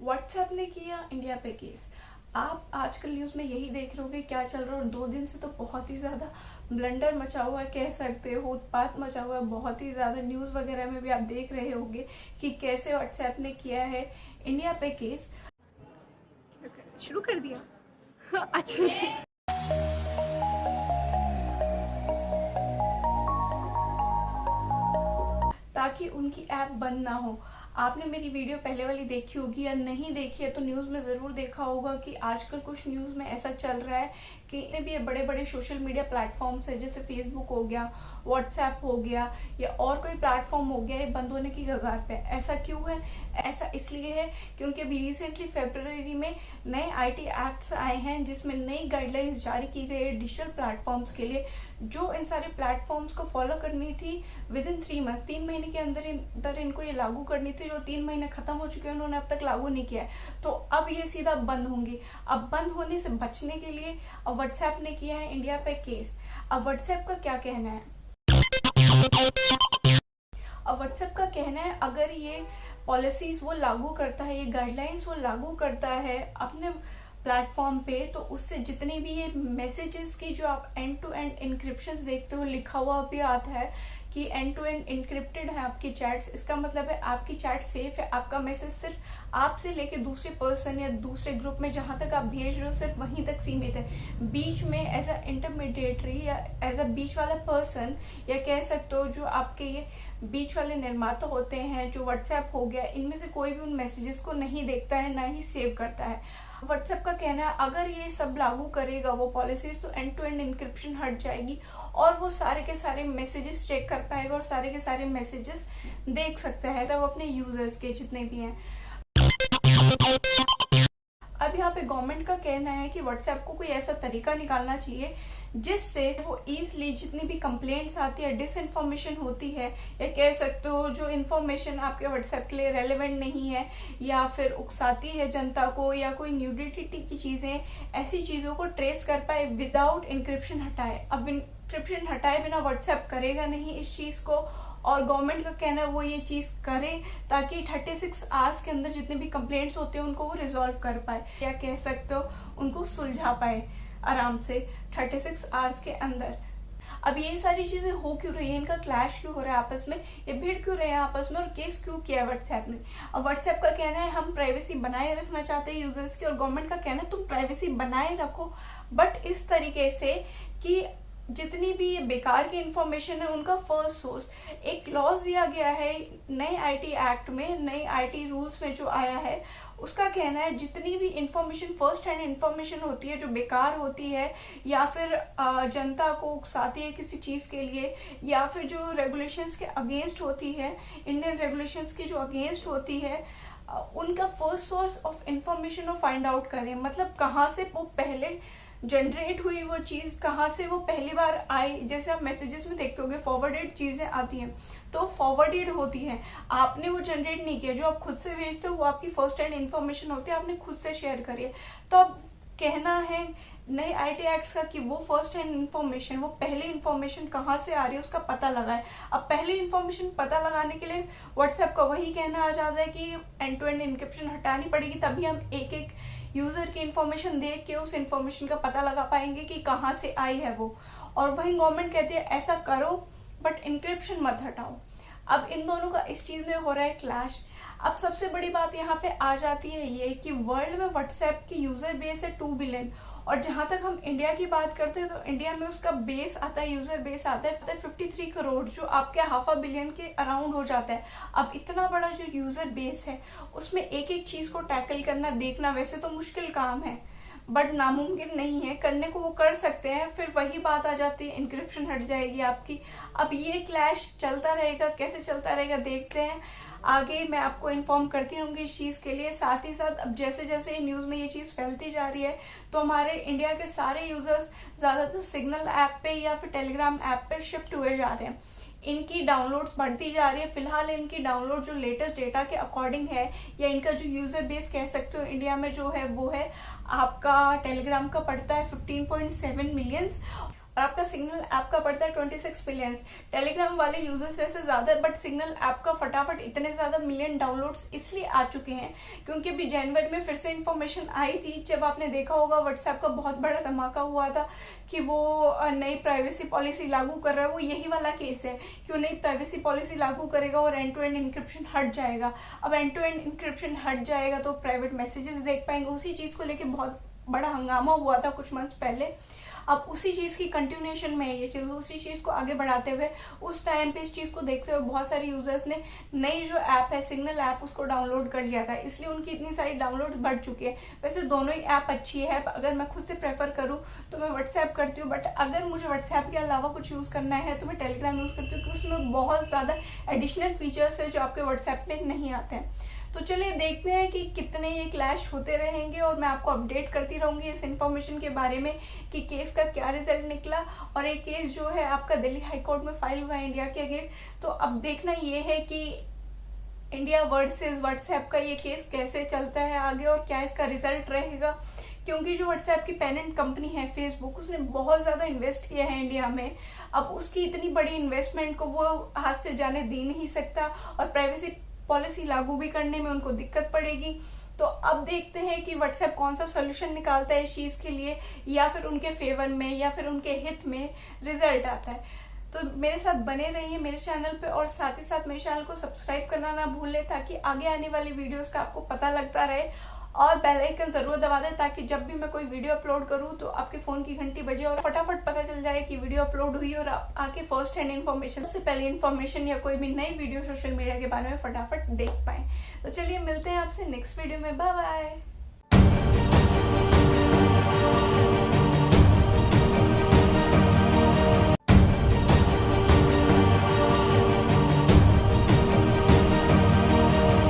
WhatsApp ने किया India पे केस। आप आजकल न्यूज में यही देख रहे होगे क्या चल रहा है, और 2 दिन से तो बहुत ही ज्यादा ब्लंडर मचा हुआ है, कह सकते हो उत्पात मचा हुआ है बहुत ही ज्यादा। न्यूज वगैरह में भी आप देख रहे होंगे कि कैसे व्हाट्सएप ने किया है इंडिया पे केस। शुरू कर दिया। अच्छा, ताकि उनकी ऐप बंद ना हो। आपने मेरी वीडियो पहले वाली देखी होगी, या नहीं देखी है तो न्यूज में जरूर देखा होगा कि आजकल कुछ न्यूज में ऐसा चल रहा है कि इन्हें भी बड़े बड़े सोशल मीडिया प्लेटफॉर्म्स है, जैसे फेसबुक हो गया, व्हाट्सएप हो गया, या और कोई प्लेटफॉर्म हो गया, ये बंद होने की कगार पे। ऐसा क्यों है? ऐसा इसलिए है क्योंकि अभी रिसेंटली फरवरी में नए आईटी एक्ट्स आए हैं, जिसमें नई गाइडलाइंस जारी की गई है डिजिटल प्लेटफॉर्म्स के लिए, जो इन सारे प्लेटफॉर्म्स को फॉलो करनी थी विद इन 3 मंथ, 3 महीने के अंदर इनको ये लागू करनी थी। जो 3 महीने खत्म हो चुके हैं, उन्होंने अब तक लागू नहीं किया है, तो अब ये सीधा बंद होंगी। अब बंद होने से बचने के लिए अब व्हाट्सएप ने किया है इंडिया पे केस। अब व्हाट्सएप का क्या कहना है? अब व्हाट्सएप का कहना है अगर ये पॉलिसीज वो लागू करता है, ये गाइडलाइंस वो लागू करता है अपने प्लेटफॉर्म पे, तो उससे जितने भी ये मैसेजेस की जो आप एंड टू एंड इंक्रिप्शन देखते हो, लिखा हुआ भी आता है कि एंड टू एंड इंक्रिप्टेड है आपकी चैट्स। इसका मतलब है आपकी चैट सेफ है, आपका मैसेज सिर्फ आपसे लेके दूसरे पर्सन या दूसरे ग्रुप में जहां तक आप भेज रहे हो सिर्फ वहीं तक सीमित है। बीच में एज अ इंटरमीडिएटरी या एज अ बीच वाला पर्सन, या कह सकते हो जो आपके ये बीच वाले निर्माता होते हैं, जो व्हाट्सएप हो गया, इनमें से कोई भी उन मैसेजेस को नहीं देखता है, ना ही सेव करता है। व्हाट्सएप का कहना है अगर ये सब लागू करेगा वो पॉलिसीज, तो एंड टू एंड इंक्रिप्शन हट जाएगी और वो सारे के सारे मैसेजेस चेक कर पाएगा और सारे के सारे मैसेजेस देख सकता है, तो वो अपने यूजर्स के जितने भी हैं। अब यहाँ पे गवर्नमेंट का कहना है कि व्हाट्सएप को कोई ऐसा तरीका निकालना चाहिए जिससे वो इजिली जितनी भी कंप्लेंट्स आती है, डिसइंफॉर्मेशन होती है, या कह सकते हो जो इन्फॉर्मेशन आपके व्हाट्सएप के लिए रेलेवेंट नहीं है या फिर उकसाती है जनता को, या कोई न्यूडिटी की चीजें, ऐसी चीजों को ट्रेस कर पाए विदाउट इंक्रिप्शन हटाए। अब इंक्रिप्शन हटाए बिना व्हाट्सएप करेगा नहीं इस चीज को, और गवर्नमेंट का कहना है वो ये चीज करे ताकि 36 आवर्स के अंदर जितने भी कंप्लेंट्स होते हैं उनको वो रिजॉल्व कर पाए, या कह सकते हो उनको सुलझा पाए आराम से 36 आवर्स के अंदर। अब ये सारी चीजें हो क्यों रही है, इनका क्लैश क्यों हो रहा है आपस में, ये भिड़ क्यों रहे हैं आपस में, और केस क्यों किया है व्हाट्सएप ने? अब व्हाट्सएप का कहना है हम प्राइवेसी बनाए रखना चाहते हैं यूजर्स की, और गवर्नमेंट का कहना है तुम प्राइवेसी बनाए रखो, बट इस तरीके से कि जितनी भी ये बेकार की इंफॉर्मेशन है उनका फर्स्ट सोर्स। एक लॉज दिया गया है नए आईटी एक्ट में, नए आईटी रूल्स में जो आया है, उसका कहना है जितनी भी इंफॉर्मेशन फर्स्ट हैंड इंफॉर्मेशन होती है जो बेकार होती है, या फिर जनता को उकसाती है किसी चीज के लिए, या फिर जो रेगुलेशंस के अगेंस्ट होती है, इंडियन रेगुलेशंस की जो अगेंस्ट होती है, उनका फर्स्ट सोर्स ऑफ इंफॉर्मेशन वो फाइंड आउट करें। मतलब कहाँ से वो पहले जनरेट हुई वो चीज, कहाँ से वो पहली बार आई। जैसे आप मैसेजेस में देखते होंगे फॉरवर्डेड चीजें आती हैं, तो फॉरवर्डेड होती हैं, आपने वो जनरेट नहीं किया, जो आप खुद से भेजते हो वो आपकी फर्स्ट हैंड इंफॉर्मेशन होती है, आपने खुद से शेयर करी है। तो अब कहना है नए आईटी एक्ट्स का कि वो फर्स्ट हैंड इंफॉर्मेशन, वो पहली इंफॉर्मेशन कहाँ से आ रही है उसका पता लगाए। अब पहली इंफॉर्मेशन पता लगाने के लिए व्हाट्सएप का वही कहना आ जाता है कि एंड टू एंड इंक्रिप्शन हटानी पड़ेगी, तभी हम एक एक यूजर की इंफॉर्मेशन देख के उस इंफॉर्मेशन का पता लगा पाएंगे कि कहाँ से आई है वो। और वही गवर्नमेंट कहती है ऐसा करो बट इंक्रिप्शन मत हटाओ। अब इन दोनों का इस चीज में हो रहा है क्लैश। अब सबसे बड़ी बात यहाँ पे आ जाती है ये कि वर्ल्ड में व्हाट्सएप की यूजर बेस है 2 बिलियन, और जहां तक हम इंडिया की बात करते हैं तो इंडिया में उसका बेस आता है, यूजर बेस आता है 53 करोड़, जो आपके ½ बिलियन के अराउंड हो जाता है। अब इतना बड़ा जो यूजर बेस है उसमें एक एक चीज को टैकल करना, देखना वैसे तो मुश्किल काम है, बट नामुमकिन नहीं है, करने को वो कर सकते हैं। फिर वही बात आ जाती है इंक्रिप्शन हट जाएगी आपकी। अब ये क्लैश चलता रहेगा, कैसे चलता रहेगा देखते हैं आगे, मैं आपको इन्फॉर्म करती रहूंगी इस चीज के लिए। साथ ही साथ अब जैसे जैसे न्यूज में ये चीज फैलती जा रही है, तो हमारे इंडिया के सारे यूजर्स ज्यादातर सिग्नल ऐप पे या फिर टेलीग्राम ऐप पे शिफ्ट हुए जा रहे हैं। इनकी डाउनलोड्स बढ़ती जा रही है। फिलहाल इनकी डाउनलोड जो लेटेस्ट डेटा के अकॉर्डिंग है, या इनका जो यूजर बेस कह सकते हो इंडिया में जो है वो है आपका टेलीग्राम का पड़ता है 15.7 मिलियंस, और आपका सिग्नल ऐप का पड़ता है 26 मिलियंस। टेलीग्राम वाले यूजर्स वैसे ज्यादा, बट सिग्नल ऐप का फटाफट इतने ज्यादा मिलियन डाउनलोड्स इसलिए आ चुके हैं क्योंकि अभी जनवरी में फिर से इन्फॉर्मेशन आई थी, जब आपने देखा होगा व्हाट्सएप का बहुत बड़ा धमाका हुआ था कि वो नई प्राइवेसी पॉलिसी लागू कर रहा है। वो यही वाला केस है कि वो नई प्राइवेसी पॉलिसी लागू करेगा और एंड टू एंड इंक्रिप्शन हट जाएगा। अब एंड टू एंड इंक्रिप्शन हट जाएगा तो प्राइवेट मैसेजेस देख पाएंगे। उसी चीज को लेके बहुत बड़ा हंगामा हुआ था कुछ मंथ्स पहले। अब उसी चीज की कंटिन्यूएशन में है ये चीज, उसी चीज को आगे बढ़ाते हुए उस टाइम पे इस चीज को देखते हुए बहुत सारे यूजर्स ने नई जो ऐप है सिग्नल ऐप उसको डाउनलोड कर लिया था, इसलिए उनकी इतनी सारी डाउनलोड बढ़ चुकी है। वैसे दोनों ही ऐप अच्छी है, अगर मैं खुद से प्रेफर करूँ तो मैं व्हाट्सएप करती हूँ, बट अगर मुझे व्हाट्सएप के अलावा कुछ यूज करना है तो मैं टेलीग्राम यूज करती हूँ क्योंकि उसमें बहुत ज्यादा एडिशनल फीचर्स है जो आपके व्हाट्सएप में नहीं आते हैं। तो चलिए देखते हैं कि कितने ये क्लैश होते रहेंगे और मैं आपको अपडेट करती रहूंगी इस इन्फॉर्मेशन के बारे में कि केस का क्या रिजल्ट निकला। और एक केस जो है आपका दिल्ली हाई कोर्ट में फाइल हुआ है इंडिया के अगेंस्ट। तो अब देखना ये है कि इंडिया वर्सेस व्हाट्सएप का ये केस कैसे चलता है आगे और क्या इसका रिजल्ट रहेगा, क्योंकि जो व्हाट्सएप की पेरेंट कंपनी है फेसबुक, उसने बहुत ज्यादा इन्वेस्ट किया है इंडिया में। अब उसकी इतनी बड़ी इन्वेस्टमेंट को वो हाथ से जाने दे नहीं सकता और प्राइवेसी पॉलिसी लागू भी करने में उनको दिक्कत पड़ेगी। तो अब देखते हैं कि व्हाट्सएप कौन सा सोल्यूशन निकालता है इस चीज के लिए, या फिर उनके फेवर में या फिर उनके हित में रिजल्ट आता है। तो मेरे साथ बने रहिए मेरे चैनल पे और साथ ही साथ मेरे चैनल को सब्सक्राइब करना ना भूलें ताकि आगे आने वाली वीडियोस का आपको पता लगता रहे। और बेल आइकन जरूर दबा दें ताकि जब भी मैं कोई वीडियो अपलोड करूं तो आपके फोन की घंटी बजे और फटाफट पता चल जाए कि वीडियो अपलोड हुई और आप आके फर्स्ट हैंड इन्फॉर्मेशन, सबसे पहले इन्फॉर्मेशन या कोई भी नई वीडियो सोशल मीडिया के बारे में फटाफट देख पाए। तो चलिए मिलते हैं आपसे नेक्स्ट वीडियो में। Bye bye.